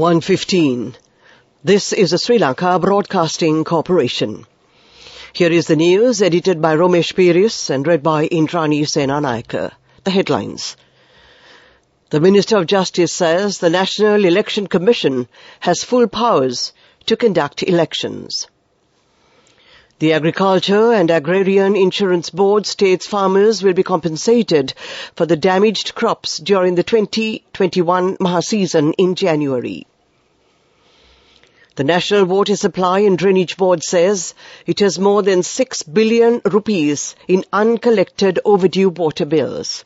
1:15. This is the Sri Lanka Broadcasting Corporation. Here is the news edited by Romesh Peiris and read by Indrani Senanayake. The headlines. The Minister of Justice says the National Election Commission has full powers to conduct elections. The Agriculture and Agrarian Insurance Board states farmers will be compensated for the damaged crops during the 2021 Maha season in January. The National Water Supply and Drainage Board says it has more than 6 billion rupees in uncollected overdue water bills.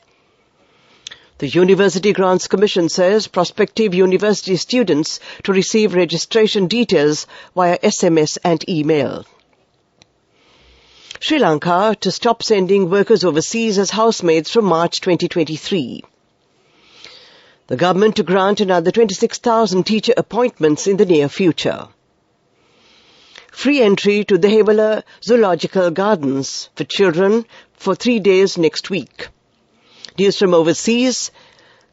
The University Grants Commission says prospective university students to receive registration details via SMS and email. Sri Lanka to stop sending workers overseas as housemaids from March 2023. The government to grant another 26,000 teacher appointments in the near future. Free entry to the Hevala Zoological Gardens for children for 3 days next week. News from overseas.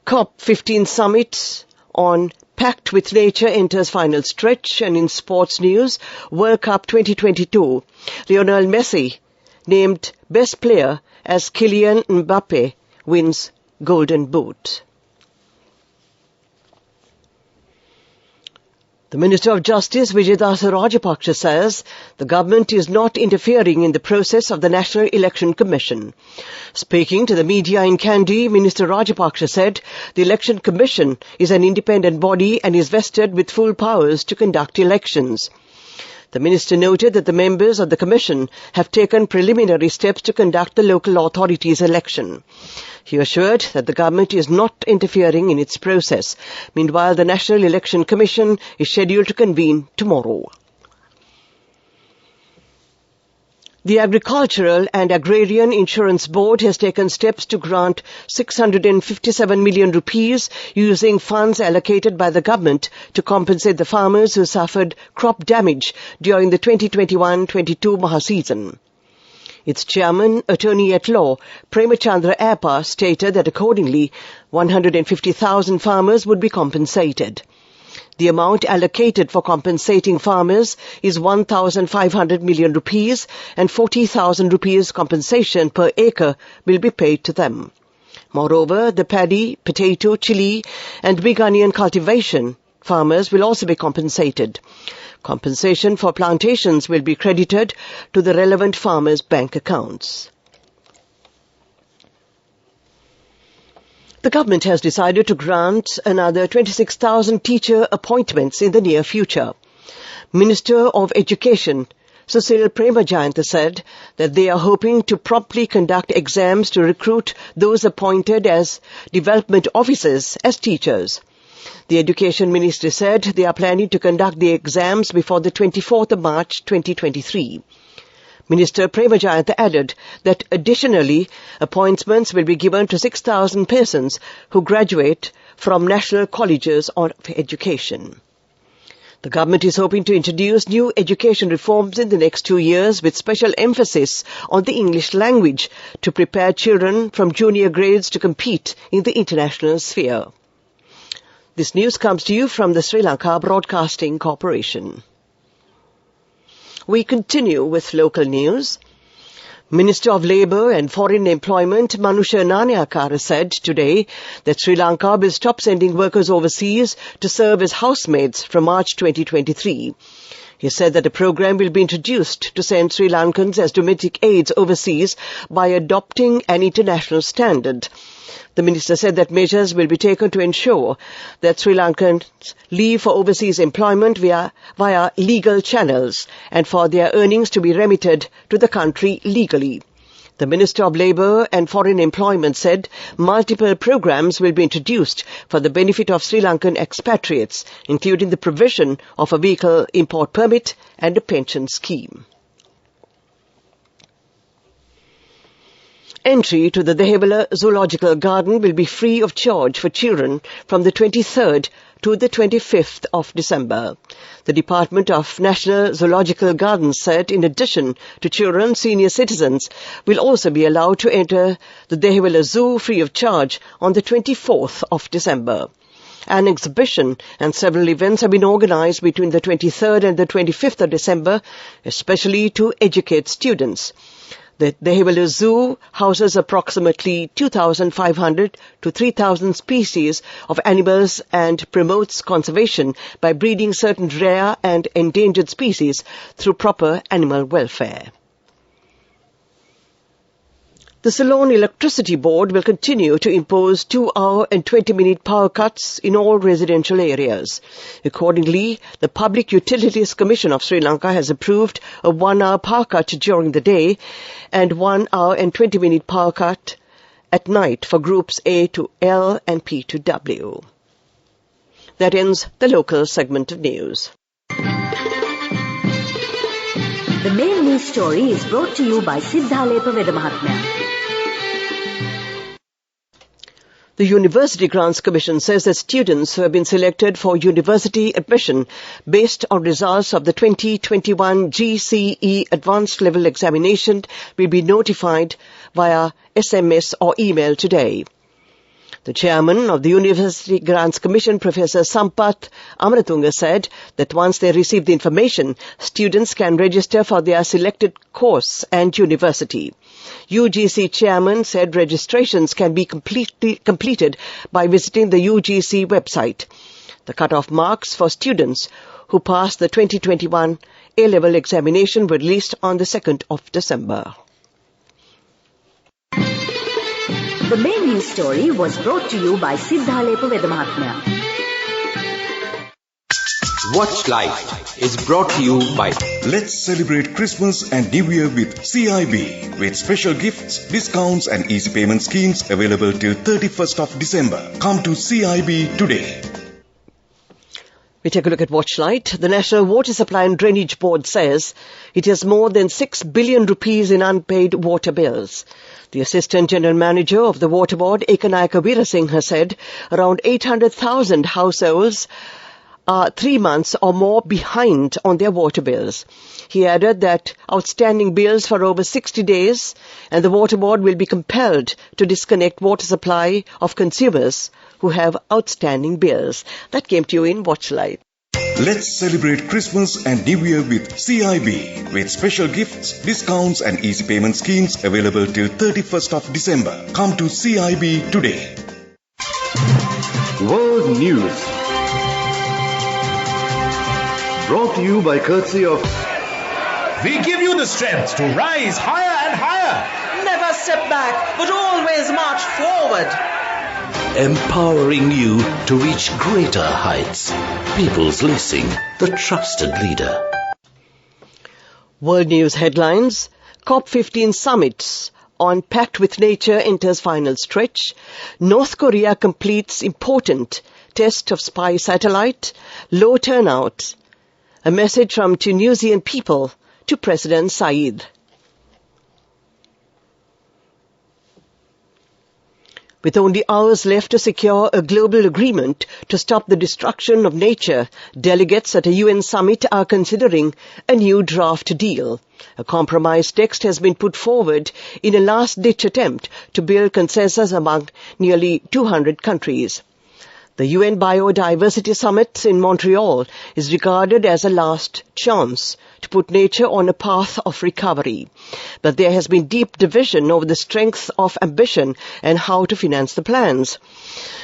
COP15 summit on Pact with Nature enters final stretch, and in sports news, World Cup 2022, Lionel Messi named best player as Kylian Mbappe wins Golden Boot. The Minister of Justice, Vijayadasa Rajapaksa, says the government is not interfering in the process of the National Election Commission. Speaking to the media in Kandy, Minister Rajapaksa said the Election Commission is an independent body and is vested with full powers to conduct elections. The minister noted that the members of the commission have taken preliminary steps to conduct the local authorities' election. He assured that the government is not interfering in its process. Meanwhile, the National Election Commission is scheduled to convene tomorrow. The Agricultural and Agrarian Insurance Board has taken steps to grant 657 million rupees using funds allocated by the government to compensate the farmers who suffered crop damage during the 2021-22 Maha season. Its chairman, Attorney-at-Law, Premachandra Appa, stated that accordingly 150,000 farmers would be compensated. The amount allocated for compensating farmers is 1,500 million rupees and 40,000 rupees compensation per acre will be paid to them. Moreover, the paddy, potato, chili and big onion cultivation farmers will also be compensated. Compensation for plantations will be credited to the relevant farmers' bank accounts. The government has decided to grant another 26,000 teacher appointments in the near future. Minister of Education, Susil Premajayantha, said that they are hoping to promptly conduct exams to recruit those appointed as development officers as teachers. The Education Ministry said they are planning to conduct the exams before the 24th of March 2023. Minister Premajayantha added that additionally, appointments will be given to 6,000 persons who graduate from national colleges of education. The government is hoping to introduce new education reforms in the next 2 years with special emphasis on the English language to prepare children from junior grades to compete in the international sphere. This news comes to you from the Sri Lanka Broadcasting Corporation. We continue with local news. Minister of Labour and Foreign Employment Manusha Nanayakkara said today that Sri Lanka will stop sending workers overseas to serve as housemaids from March 2023. He said that a program will be introduced to send Sri Lankans as domestic aides overseas by adopting an international standard. The minister said that measures will be taken to ensure that Sri Lankans leave for overseas employment via legal channels and for their earnings to be remitted to the country legally. The Minister of Labour and Foreign Employment said multiple programs will be introduced for the benefit of Sri Lankan expatriates, including the provision of a vehicle import permit and a pension scheme. Entry to the Hevala Zoological Garden will be free of charge for children from the 23rd to the 25th of December. The Department of National Zoological Gardens said in addition to children, senior citizens will also be allowed to enter the Hevala Zoo free of charge on the 24th of December. An exhibition and several events have been organized between the 23rd and the 25th of December, especially to educate students. The Dehiwala Zoo houses approximately 2,500 to 3,000 species of animals and promotes conservation by breeding certain rare and endangered species through proper animal welfare. The Ceylon Electricity Board will continue to impose 2-hour and 20-minute power cuts in all residential areas. Accordingly, the Public Utilities Commission of Sri Lanka has approved a 1-hour power cut during the day and 1-hour and 20-minute power cut at night for groups A to L and P to W. That ends the local segment of news. The main news story is brought to you by Siddhalepa Vedamahatmya. The University Grants Commission says that students who have been selected for university admission based on results of the 2021 GCE Advanced Level Examination will be notified via SMS or email today. The chairman of the University Grants Commission, Professor Sampath Amaratunga, said that once they receive the information, students can register for their selected course and university. UGC chairman said registrations can be completed by visiting the UGC website. The cut-off marks for students who passed the 2021 A-level examination were released on the 2nd of December. The main news story was brought to you by Siddhalepa Vedamahatmya. Watch Life is brought to you by Let's celebrate Christmas and New Year with CIB with special gifts, discounts and easy payment schemes available till 31st of December. Come to CIB today. We take a look at Watchlight. The National Water Supply and Drainage Board says it has more than 6 billion rupees in unpaid water bills. The Assistant General Manager of the Water Board, Ekanayaka Veerasinghe, said around 800,000 households are 3 months or more behind on their water bills. He added that outstanding bills for over 60 days and the Water Board will be compelled to disconnect water supply of consumers who have outstanding bills. That came to you in Watchlight. Let's celebrate Christmas and New Year with CIB with special gifts, discounts and easy payment schemes available till 31st of December. Come to CIB today. World News. Brought to you by courtesy of... We give you the strength to rise higher and higher. Never step back, but always march forward. Empowering you to reach greater heights. People's Leasing, the trusted leader. World News headlines. COP15 summits on Pact with Nature enters final stretch. North Korea completes important test of spy satellite. Low turnout. A message from Tunisian people to President Said. With only hours left to secure a global agreement to stop the destruction of nature, delegates at a UN summit are considering a new draft deal. A compromise text has been put forward in a last-ditch attempt to build consensus among nearly 200 countries. The UN Biodiversity Summit in Montreal is regarded as a last chance to put nature on a path of recovery. But there has been deep division over the strength of ambition and how to finance the plans.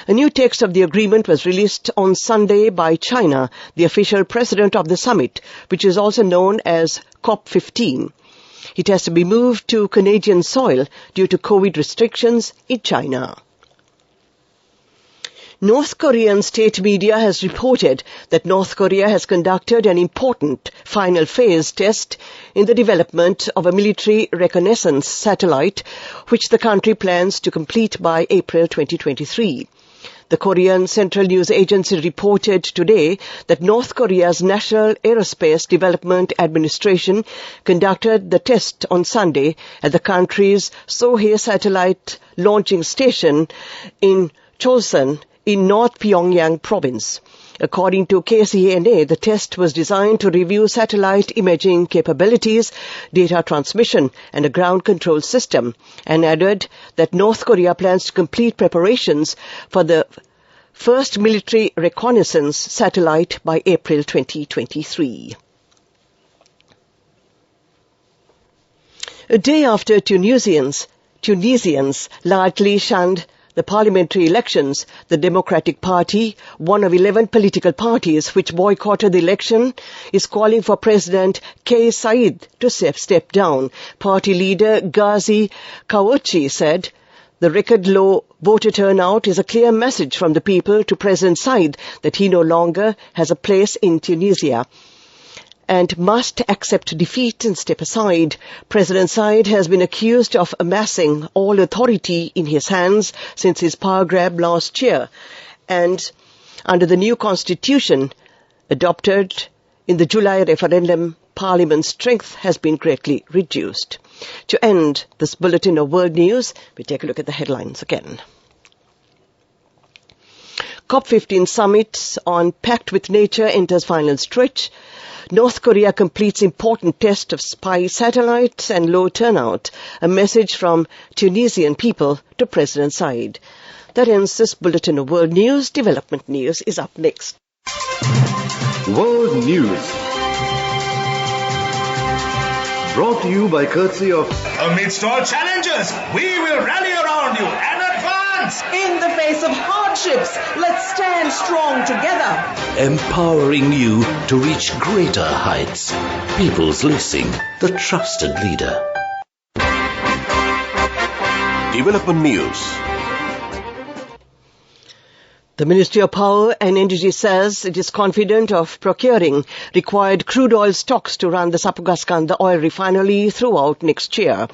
A new text of the agreement was released on Sunday by China, the official president of the summit, which is also known as COP15. It has to be moved to Canadian soil due to COVID restrictions in China. North Korean state media has reported that North Korea has conducted an important final phase test in the development of a military reconnaissance satellite, which the country plans to complete by April 2023. The Korean Central News Agency reported today that North Korea's National Aerospace Development Administration conducted the test on Sunday at the country's Sohae satellite launching station in Chosun, in North Pyongyang province. According to KCNA, the test was designed to review satellite imaging capabilities, data transmission, and a ground control system, and added that North Korea plans to complete preparations for the first military reconnaissance satellite by April 2023. A day after Tunisians largely shunned the parliamentary elections, the Democratic Party, one of 11 political parties which boycotted the election, is calling for President Kais Saied to step down. Party leader Ghazi Kawouchi said, "The record low voter turnout is a clear message from the people to President Saied that he no longer has a place in Tunisia and must accept defeat and step aside." President Saied has been accused of amassing all authority in his hands since his power grab last year, and under the new constitution adopted in the July referendum, Parliament's strength has been greatly reduced. To end this bulletin of world news, we take a look at the headlines again. COP15 summit on Pact with Nature enters final stretch. North Korea completes important test of spy satellites and low turnout. A message from Tunisian people to President Saied. That ends this bulletin of world news. Development news is up next. World News. Brought to you by courtesy of... Amidst all challenges, we will rally around you and advance. In the face of hardships, let's stand strong together. Empowering you to reach greater heights. People's Leasing, the trusted leader. Development News. The Ministry of Power and Energy says it is confident of procuring required crude oil stocks to run the Sapugaskanda oil refinery throughout next year.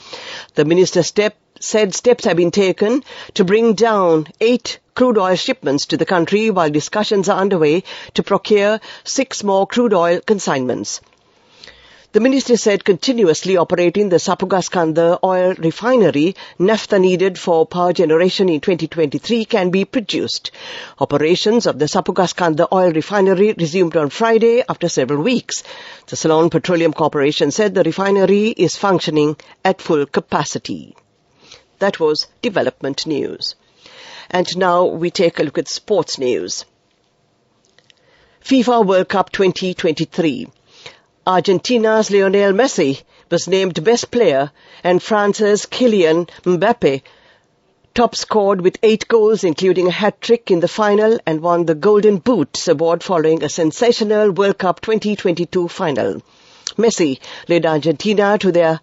The minister said steps have been taken to bring down 8 crude oil shipments to the country while discussions are underway to procure 6 more crude oil consignments. The minister said continuously operating the Sapugaskanda oil refinery, naphtha needed for power generation in 2023 can be produced. Operations of the Sapugaskanda oil refinery resumed on Friday after several weeks. The Ceylon Petroleum Corporation said the refinery is functioning at full capacity. That was development news. And now we take a look at sports news. FIFA World Cup 2023. Argentina's Lionel Messi was named best player and France's Kylian Mbappe top scored with 8 goals, including a hat-trick in the final, and won the Golden Boot award following a sensational World Cup 2022 final. Messi led Argentina to their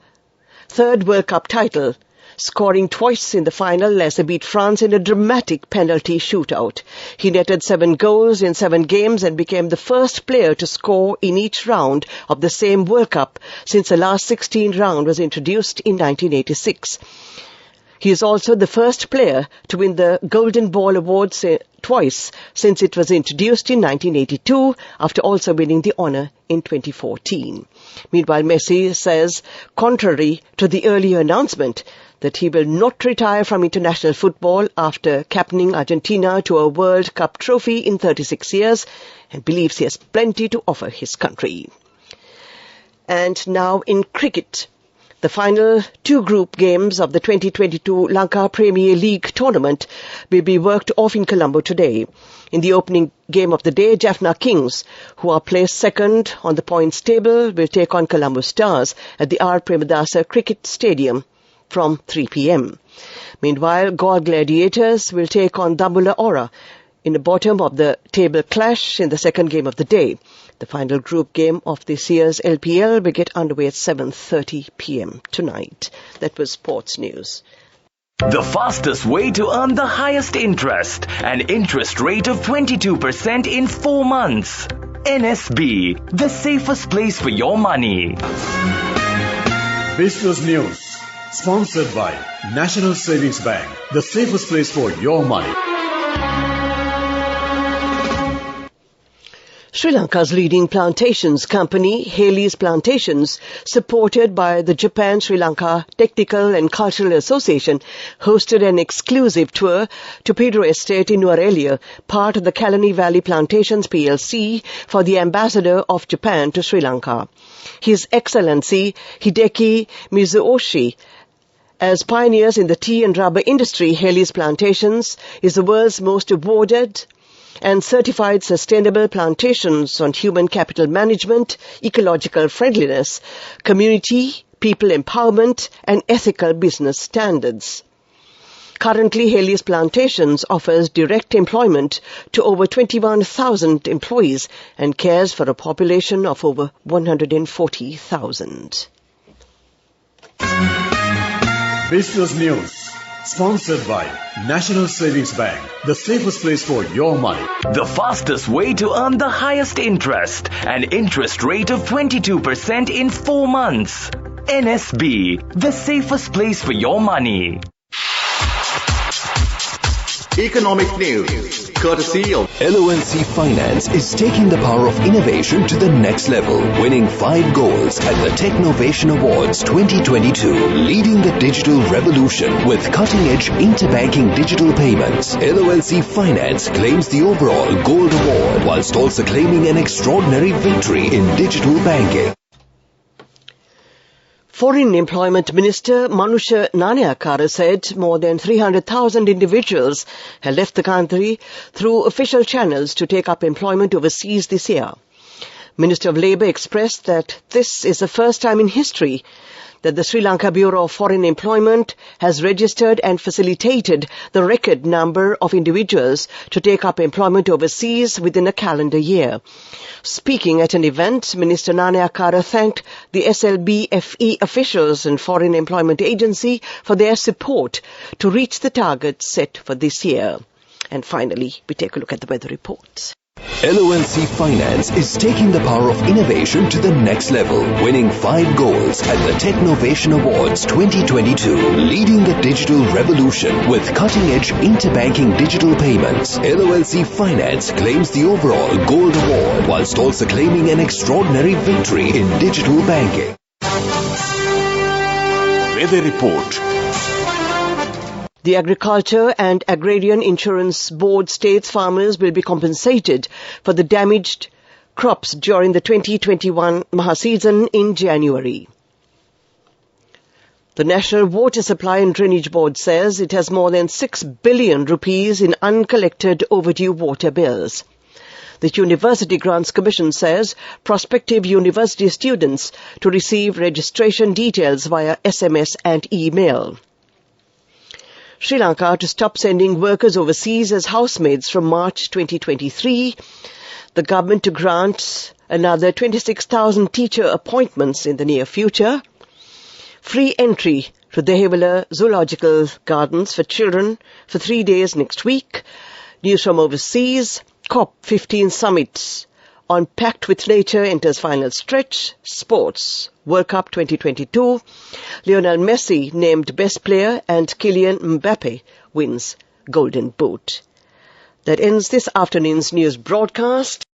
3rd World Cup title, scoring twice in the final as they beat France in a dramatic penalty shootout. He netted 7 goals in 7 games and became the first player to score in each round of the same World Cup since the last 16 round was introduced in 1986. He is also the first player to win the Golden Ball Awards twice since it was introduced in 1982, after also winning the honour in 2014. Meanwhile, Messi says, contrary to the earlier announcement, that he will not retire from international football after captaining Argentina to a World Cup trophy in 36 years, and believes he has plenty to offer his country. And now in cricket, the final 2 group games of the 2022 Lanka Premier League tournament will be worked off in Colombo today. In the opening game of the day, Jaffna Kings, who are placed second on the points table, will take on Colombo Stars at the R. Premadasa Cricket Stadium from 3 p.m. Meanwhile, Gaur Gladiators will take on Dambula Ora in the bottom of the table clash in the second game of the day. The final group game of this year's LPL will get underway at 7:30 p.m. tonight. That was sports news. The fastest way to earn the highest interest, an interest rate of 22% in 4 months. NSB, the safest place for your money. Business News, sponsored by National Savings Bank, the safest place for your money. Sri Lanka's leading plantations company, Haley's Plantations, supported by the Japan-Sri Lanka Technical and Cultural Association, hosted an exclusive tour to Pedro Estate in Nuwara, part of the Kalani Valley Plantations PLC, for the ambassador of Japan to Sri Lanka. His Excellency Hideki Mizuoshi. As pioneers in the tea and rubber industry, Haley's Plantations is the world's most awarded and certified sustainable plantations on human capital management, ecological friendliness, community, people empowerment, and ethical business standards. Currently, Haley's Plantations offers direct employment to over 21,000 employees and cares for a population of over 140,000. Business News. Sponsored by National Savings Bank, the safest place for your money. The fastest way to earn the highest interest, an interest rate of 22% in 4 months. NSB, the safest place for your money. Economic News, courtesy of LONC Finance is taking the power of innovation to the next level, winning 5 golds at the Technovation Awards 2022, leading the digital revolution with cutting-edge interbanking digital payments. LONC Finance claims the overall gold award whilst also claiming an extraordinary victory in digital banking. Foreign Employment Minister Manusha Nanayakara said more than 300,000 individuals have left the country through official channels to take up employment overseas this year. Minister of Labour expressed that this is the first time in history that the Sri Lanka Bureau of Foreign Employment has registered and facilitated the record number of individuals to take up employment overseas within a calendar year. Speaking at an event, Minister Nanayakara thanked the SLBC officials and Foreign Employment Agency for their support to reach the targets set for this year. And finally, we take a look at the weather reports. LONC Finance is taking the power of innovation to the next level, winning 5 golds at the Technovation Awards 2022, leading the digital revolution with cutting-edge interbanking digital payments. LONC Finance claims the overall gold award whilst also claiming an extraordinary victory in digital banking. Weather Report. The Agriculture and Agrarian Insurance Board states farmers will be compensated for the damaged crops during the 2021 Maha season in January. The National Water Supply and Drainage Board says it has more than 6 billion rupees in uncollected overdue water bills. The University Grants Commission says prospective university students to receive registration details via SMS and email. Sri Lanka to stop sending workers overseas as housemaids from March 2023. The government to grant another 26,000 teacher appointments in the near future. Free entry to the Devela Zoological Gardens for children for 3 days next week. News from overseas. COP15 summit on Pact with Nature enters final stretch. Sports. World Cup 2022. Lionel Messi named best player and Kylian Mbappe wins Golden Boot. That ends this afternoon's news broadcast.